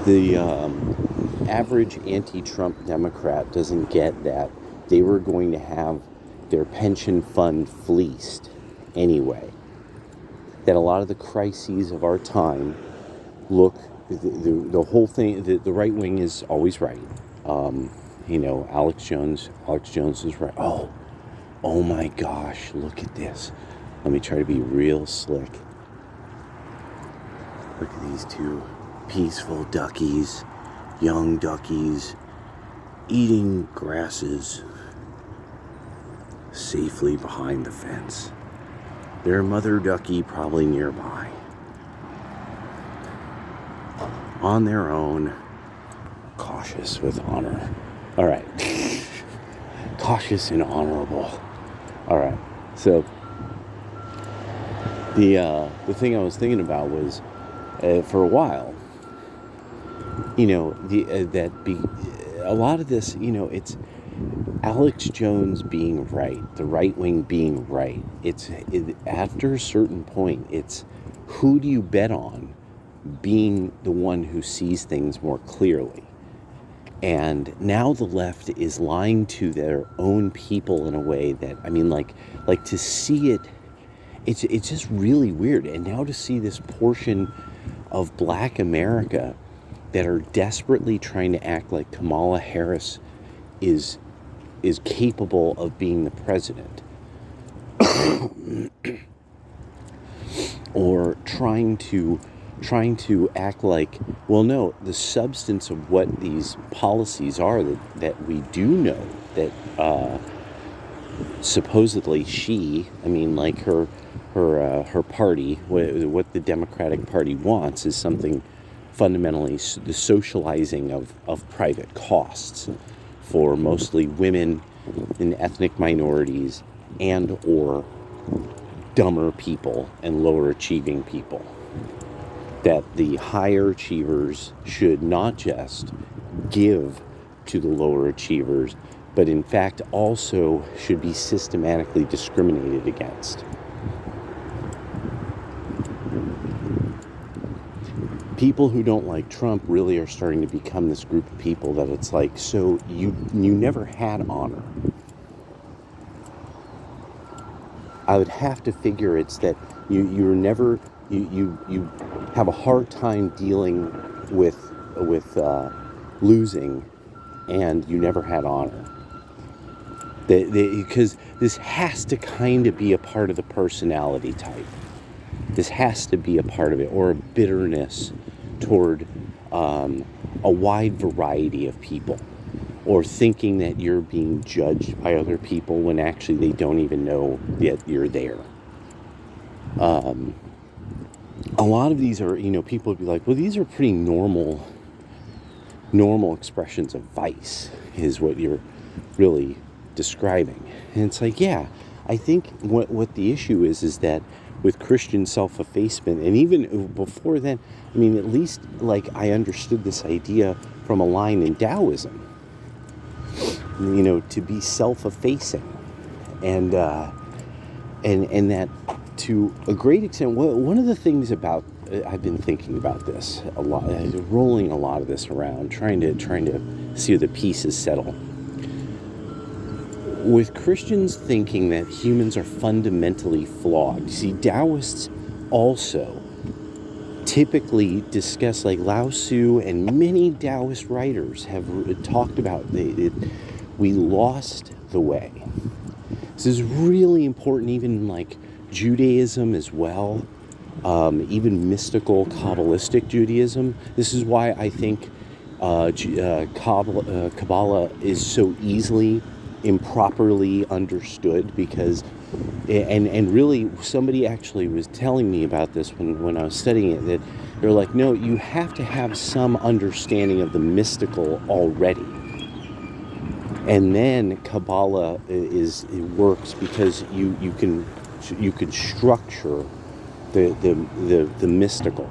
The average anti-Trump Democrat doesn't get that they were going to have their pension fund fleeced anyway. That a lot of the crises of our time look, the whole thing, the right wing is always right. Alex Jones is right. Oh my gosh, look at this. Let me try to be real slick. Look at these two peaceful duckies, young duckies, eating grasses safely behind the fence. Their mother ducky probably nearby. On their own, cautious with honor. All right. Cautious and honorable. All right. So the thing I was thinking about was for a while, a lot of this, it's Alex Jones being right, the right wing being right. After a certain point, it's who do you bet on being the one who sees things more clearly. And now the left is lying to their own people in a way that, like to see it, it's just really weird. And now to see this portion of Black America that are desperately trying to act like Kamala Harris is capable of being the president, or trying to act like, well, no, the substance of what these policies are that we do know that supposedly her party, what the Democratic Party wants is something fundamentally the socializing of private costs for mostly women and ethnic minorities and or dumber people and lower achieving people. That the higher achievers should not just give to the lower achievers, but in fact also should be systematically discriminated against. People who don't like Trump really are starting to become this group of people that it's like, so you never had honor. I would have to figure it's that you're never, you have a hard time dealing with losing, and you never had honor. Because this has to kind of be a part of the personality type. This has to be a part of it, or a bitterness toward a wide variety of people, or thinking that you're being judged by other people when actually they don't even know that you're there. A lot of these are, people would be like, well, these are pretty normal expressions of vice, is what you're really describing. And it's like, yeah, I think what the issue is that with Christian self-effacement, and even before then, at least like I understood this idea from a line in Taoism, to be self-effacing, and that to a great extent, one of the things about, I've been thinking about this a lot, rolling a lot of this around, trying to see where the pieces settle. With Christians thinking that humans are fundamentally flawed. You see, Taoists also typically discuss, like Lao Tzu and many Taoist writers have talked about, we lost the way. This is really important, even like Judaism as well, even mystical Kabbalistic Judaism. This is why I think Kabbalah is so easily improperly understood, because and really somebody actually was telling me about this when I was studying it, that they're like, no, you have to have some understanding of the mystical already, and then Kabbalah works because you can structure the mystical.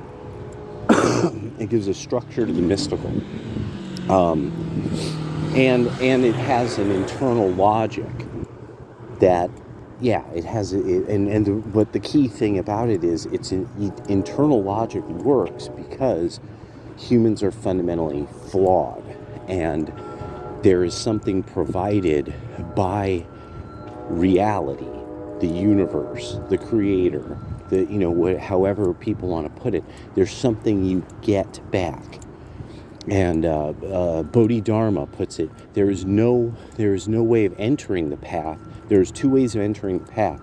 It gives a structure to the mystical. And it has an internal logic that, yeah, it has, but the key thing about it is its internal logic works because humans are fundamentally flawed, and there is something provided by reality, the universe, the creator, however people want to put it. There's something you get back. And Bodhidharma puts it, there is no way of entering the path. There's two ways of entering the path.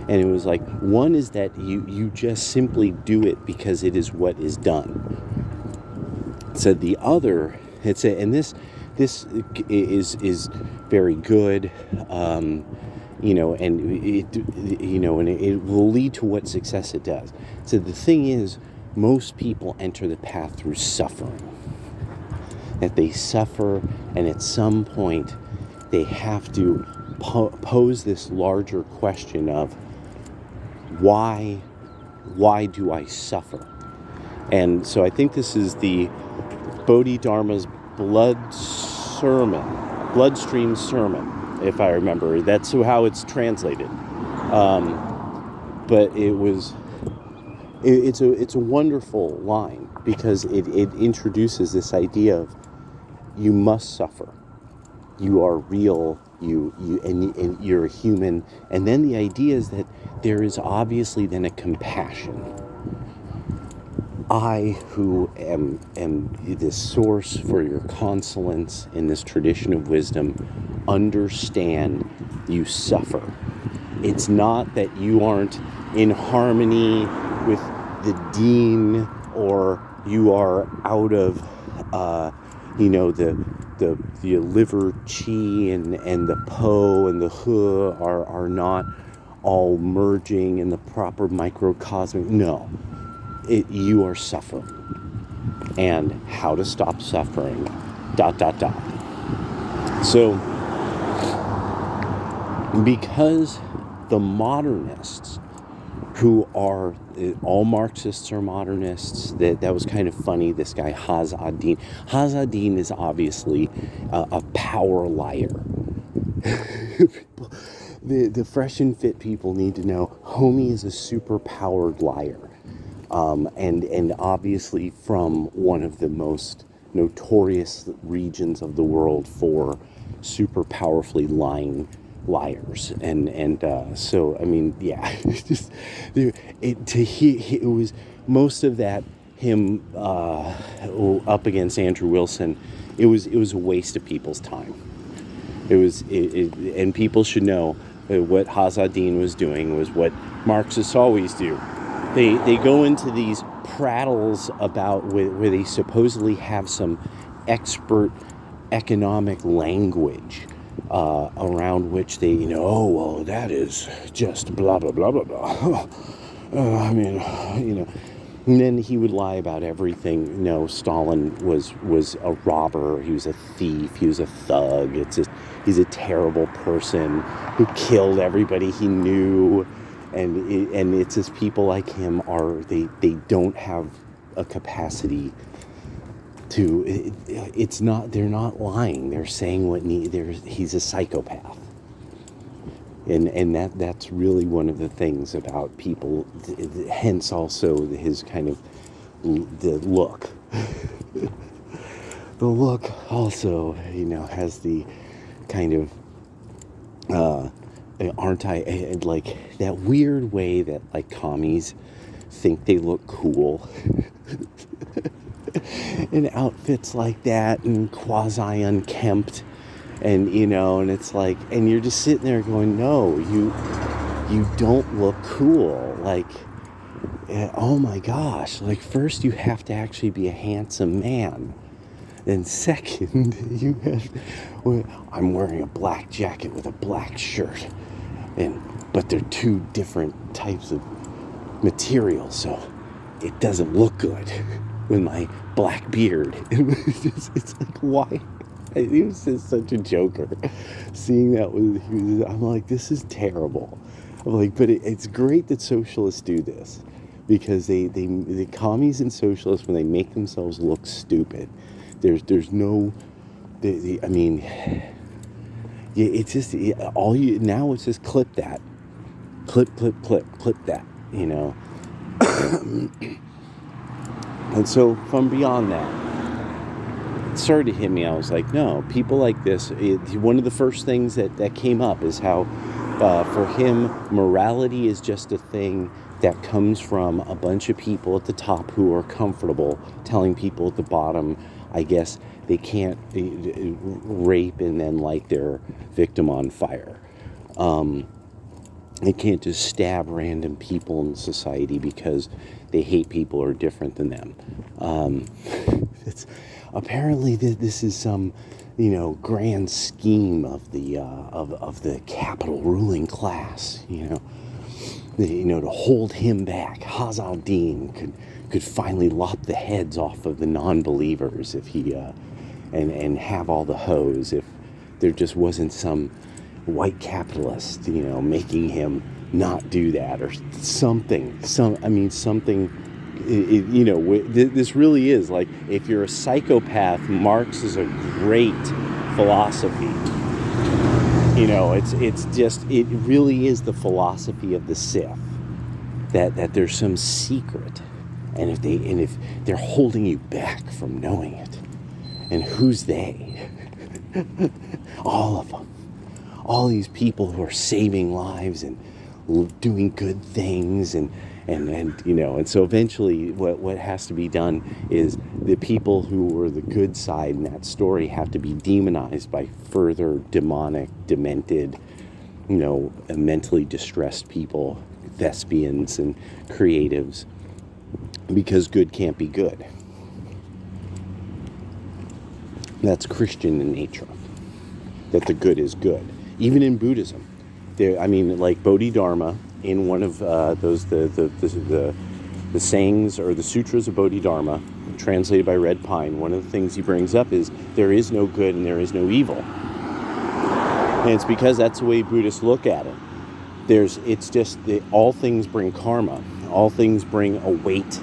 And it was like, one is that you just simply do it because it is what is done. So the other, and this is very good, and it will lead to what success it does. So the thing is, most people enter the path through suffering. That they suffer, and at some point they have to pose this larger question of why do I suffer? And so I think this is the Bodhidharma's bloodstream sermon, if I remember. That's how it's translated. But it's a wonderful line, because it introduces this idea of you must suffer. You are real. And you're a human. And then the idea is that there is obviously then a compassion. I, who am this source for your consolace in this tradition of wisdom, understand you suffer. It's not that you aren't in harmony with the dean, or you are out of the liver chi and the po and the hu are not all merging in the proper microcosmic. No, you are suffering, and how to stop suffering. ... So, because the modernists, who are, all Marxists are modernists. That was kind of funny, this guy Haz ad-Din. Haz ad-Din is obviously a power liar. The fresh and fit people need to know Homie is a super powered liar. And obviously from one of the most notorious regions of the world for super powerfully lying liars. So I mean, yeah, it was most of that him up against Andrew Wilson. It was a waste of people's time. And people should know what Haz ad-Din was doing was what Marxists always do. They go into these prattles about where they supposedly have some expert economic language around which they, oh, well, that is just blah, blah, blah, blah, blah. And then he would lie about everything. No, Stalin was a robber. He was a thief. He was a thug. It's just, he's a terrible person who killed everybody he knew. And it's just people like him they don't have a capacity to, they're not lying. They're saying he's a psychopath. And that's really one of the things about people, hence also his kind of, the look. The look also, has the kind of, aren't I, like, that weird way that, like, commies think they look cool. In outfits like that, and quasi-unkempt. And, and it's like, and you're just sitting there going, no, you don't look cool. Like, oh my gosh. Like, first you have to actually be a handsome man. Then second, I'm wearing a black jacket with a black shirt. But they're two different types of material, so it doesn't look good with my black beard. It's like, why? He was just such a joker. Seeing that, I'm like, this is terrible. I'm like, but it's great that socialists do this, because the commies and socialists, when they make themselves look stupid, there's no, I mean, yeah, it's just now it's just clip that, clip that, And so from beyond that, it started to hit me. I was like, no, people like this, one of the first things that came up is how for him, morality is just a thing that comes from a bunch of people at the top who are comfortable telling people at the bottom, I guess, they can't rape and then light their victim on fire. They can't just stab random people in society because they hate people or are different than them. Apparently this is some, grand scheme of the capital ruling class. To hold him back. Hazal-Din could finally lop the heads off of the non-believers if he and have all the hoes if there just wasn't some white capitalist, making him not do that or something. Something. This really is like, if you're a psychopath, Marx is a great philosophy. It really is the philosophy of the Sith, that there's some secret, and if they're holding you back from knowing it, and who's they? All of them. All these people who are saving lives and doing good things and so eventually what has to be done is the people who were the good side in that story have to be demonized by further demonic, demented, mentally distressed people, thespians and creatives, because good can't be good. That's Christian in nature, that the good is good. Even in Buddhism, like Bodhidharma, in one of the sayings or the sutras of Bodhidharma, translated by Red Pine, one of the things he brings up is there is no good and there is no evil. And it's because that's the way Buddhists look at it. It's just that all things bring karma. All things bring a weight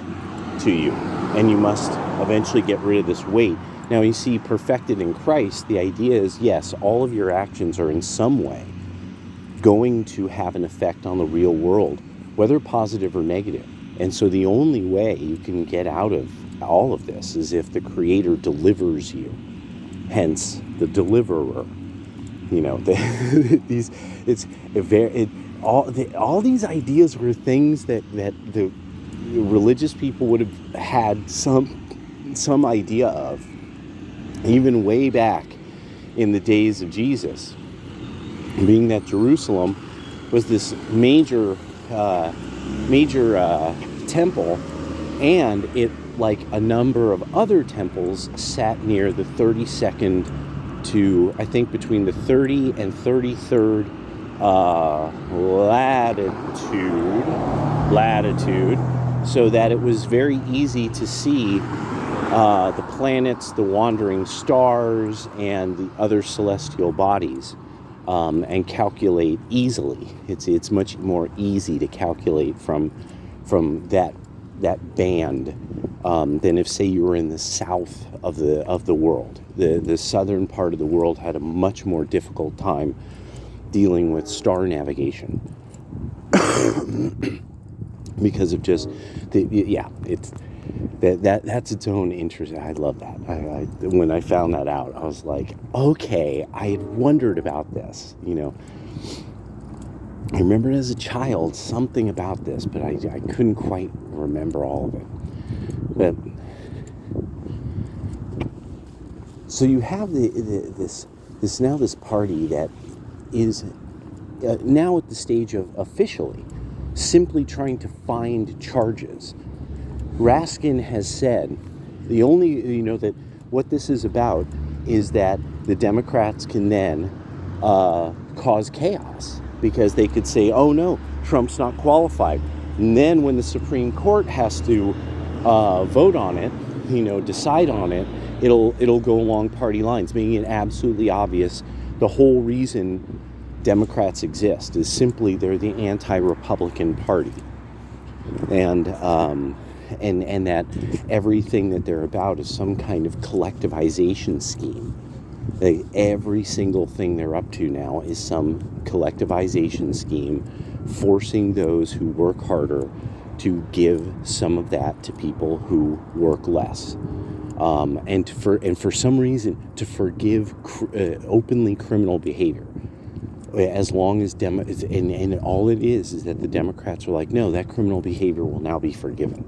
to you. And you must eventually get rid of this weight. Now, you see, perfected in Christ, the idea is, yes, all of your actions are in some way going to have an effect on the real world, whether positive or negative. And so the only way you can get out of all of this is if the Creator delivers you. Hence, the deliverer. All these ideas were things that the religious people would have had some idea of, even way back in the days of Jesus. Being that Jerusalem was this major temple, and it, like a number of other temples, sat near the 32nd to, I think, between the 30 and 33rd latitude, so that it was very easy to see the planets, the wandering stars, and the other celestial bodies, and calculate easily. It's much more easy to calculate from that band than if, say, you were in the south of the world. The southern part of the world had a much more difficult time dealing with star navigation because of just that's its own interest. I love that. When I found that out, I was like, okay, I had wondered about this. I remembered as a child something about this, but I couldn't quite remember all of it. But so you have this party that is now at the stage of officially simply trying to find charges. Raskin has said the only, that what this is about is that the Democrats can then cause chaos, because they could say, oh no, Trump's not qualified. And then when the Supreme Court has to vote on it, decide on it, it'll go along party lines, making it absolutely obvious the whole reason Democrats exist is simply they're the anti-Republican party. And that everything that they're about is some kind of collectivization scheme. Every single thing they're up to now is some collectivization scheme, forcing those who work harder to give some of that to people who work less, and for some reason to forgive openly criminal behavior, as long as and all it is that the Democrats are like, no, that criminal behavior will now be forgiven.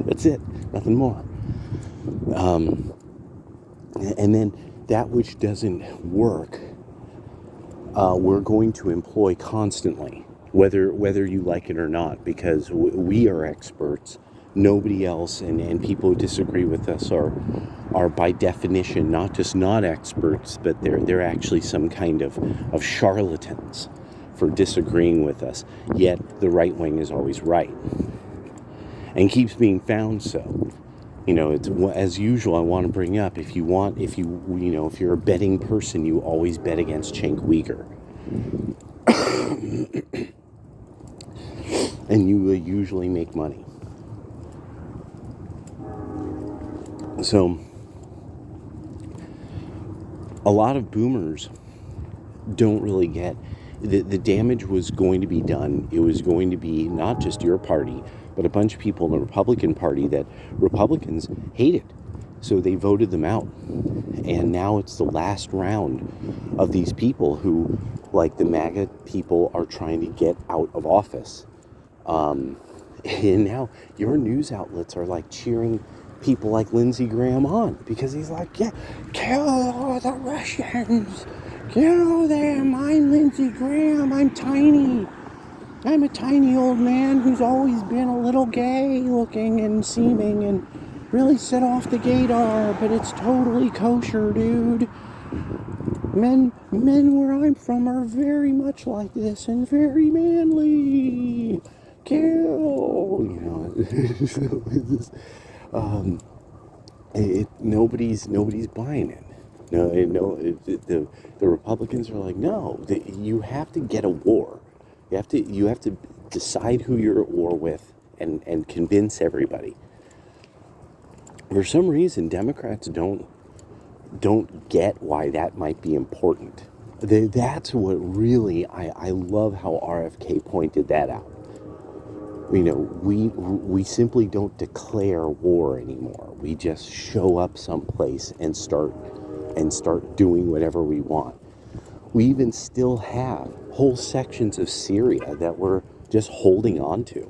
That's it, nothing more. And then that which doesn't work, we're going to employ constantly, whether you like it or not, because we are experts. Nobody else, and people who disagree with us are by definition not just not experts, but they're actually some kind of charlatans for disagreeing with us. Yet the right wing is always right, and keeps being found so. It's, as usual, I want to bring up, if you're a betting person, you always bet against Cenk Uyghur. And you usually make money. So, a lot of boomers don't really get the damage was going to be done. It was going to be not just your party, but a bunch of people in the Republican Party that Republicans hated. So they voted them out. And now it's the last round of these people who, like the MAGA people, are trying to get out of office. And now your news outlets are like cheering people like Lindsey Graham on, because he's like, yeah, kill all the Russians. Kill them. I'm Lindsey Graham. I'm tiny. I'm a tiny old man who's always been a little gay looking and seeming and really set off the gaydar, but it's totally kosher, dude. Men where I'm from are very much like this and very manly. Kill. Nobody's buying it. The Republicans are like, no, you have to get a war. You have to decide who you're at war with and convince everybody. For some reason, Democrats don't get why that might be important. That's what really, I love how RFK pointed that out. We simply don't declare war anymore. We just show up someplace and start doing whatever we want. We even still have whole sections of Syria that we're just holding on to.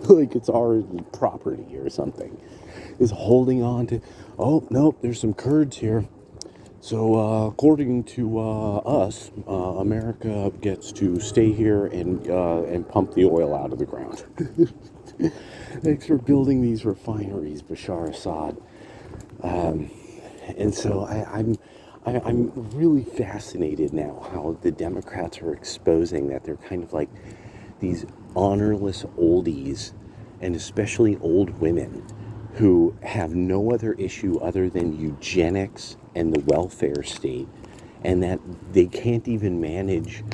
Like it's our property or something. Is holding on to, oh, nope, there's some Kurds here. So according to us, America gets to stay here and pump the oil out of the ground. Thanks for building these refineries, Bashar Assad. And so I'm really fascinated now how the Democrats are exposing that they're kind of like these honorless oldies, and especially old women who have no other issue other than eugenics and the welfare state, and that they can't even manage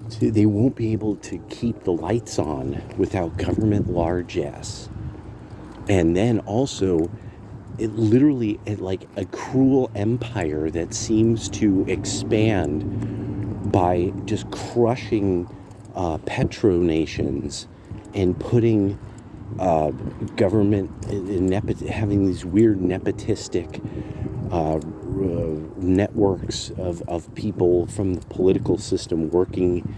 to, they won't be able to keep the lights on without government largesse. And then also, it literally, like a cruel empire that seems to expand by just crushing petronations and putting government, having these weird nepotistic networks of people from the political system working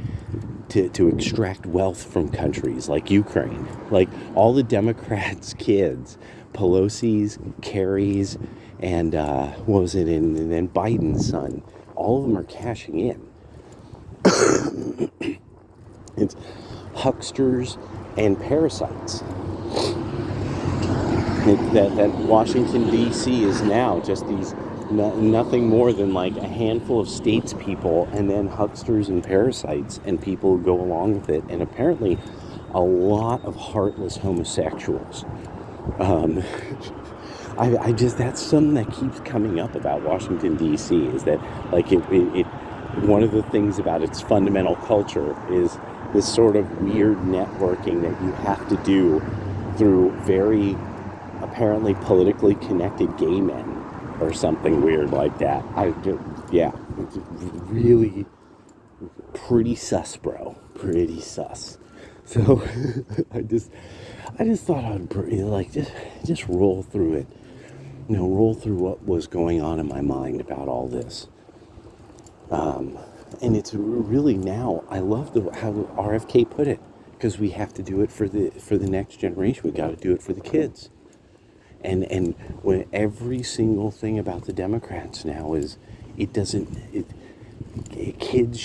to extract wealth from countries like Ukraine. Like all the Democrats' kids, Pelosi's, Kerry's, and and then Biden's son, all of them are cashing in. It's hucksters and parasites. That Washington, D.C. is now just these nothing more than like a handful of statespeople, and then hucksters and parasites and people who go along with it, and apparently a lot of heartless homosexuals. I just, that's something that keeps coming up about Washington, D.C. is that like it one of the things about its fundamental culture is this sort of weird networking that you have to do through very apparently politically connected gay men or something weird like that. It's really pretty sus, bro. Pretty sus. So I just I just thought I'd like just roll through it, roll through what was going on in my mind about all this. And it's really now I love how RFK put it, because we have to do it for the next generation. We got to do it for the kids. And when every single thing about the Democrats now is it doesn't it, kids